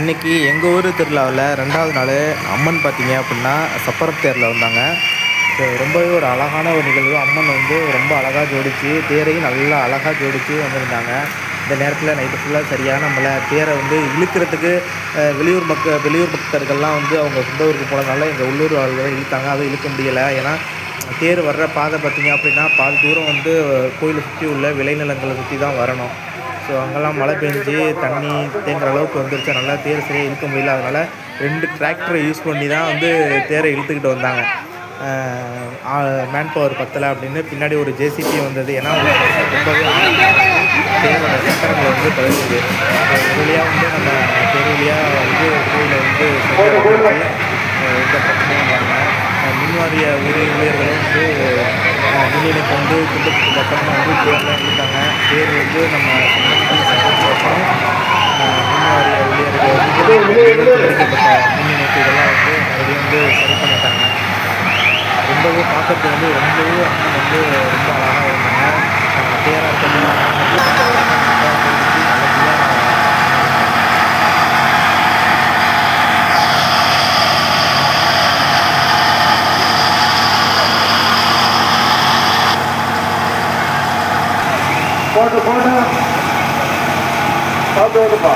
இன்றைக்கி எங்கள் ஊர் திருவிழாவில் 2வது நாள் அம்மன் பார்த்திங்க அப்படின்னா சப்பரம் தேரில் வந்தாங்க. ரொம்பவே ஒரு அழகான ஒரு நிகழ்வு. அம்மன் வந்து ரொம்ப அழகாக ஜோடித்து தேரையும் நல்லா அழகாக ஜோடித்து வந்திருந்தாங்க. இந்த நேரத்தில் நைட்டு ஃபுல்லாக சரியான மழை. தேரை வந்து இழுக்கிறதுக்கு வெளியூர் பக்தர்கள்லாம் வந்து அவங்க சொந்த ஊருக்கு போனதுனால எங்கள் உள்ளூர் ஆளுகளை இழுத்தாங்க. அதுவும் இழுக்க முடியலை. ஏன்னா தேர் வர்ற பாதை பார்த்திங்க அப்படின்னா பாதி தூரம் வந்து கோயிலை சுற்றி உள்ள விளைநிலங்களை சுற்றி தான் வரணும். ஸோ அங்கெல்லாம் மழை பெஞ்சு தண்ணி தேங்குற அளவுக்கு வந்துருச்சு. நல்லா தேர் சரியாக இழுக்க முடியல. அதனால் 2 டிராக்டரை யூஸ் பண்ணி தான் வந்து தேரை இழுத்துக்கிட்டு வந்தாங்க. மேன் பவர் பத்தலை அப்படின்னு பின்னாடி ஒரு ஜேசிபி வந்தது. ஏன்னா ரொம்பவே தேரோட சக்கரங்களை வந்து பழுது. ஒரு வழியாக வந்து நம்ம தேர் வழியாக வந்து கோயிலை வந்து எந்த பிரச்சனையும் இல்லாமல் மின்வாரிய ஊழியர்களும் வந்து மின்னிலை கொண்டு குடும்பத்துக்கு பக்கமாக வந்து தேர்லாம் இழுத்தாங்க. தேர் வந்து நம்ம மின்வாரிய ஊழியர்கள் வந்து பாதிக்கப்பட்ட மின் இணைப்பு இதெல்லாம் வந்து மறுபடியும் வந்து சரி பண்ணிட்டாங்க. ரொம்பவே பார்க்கறதுக்கு வந்து ரொம்பவே அம்மன் வந்து ரொம்ப அழகாக இருந்தாங்க. தேராக இருக்கிறது போட்டு சாப்பிடுப்பா.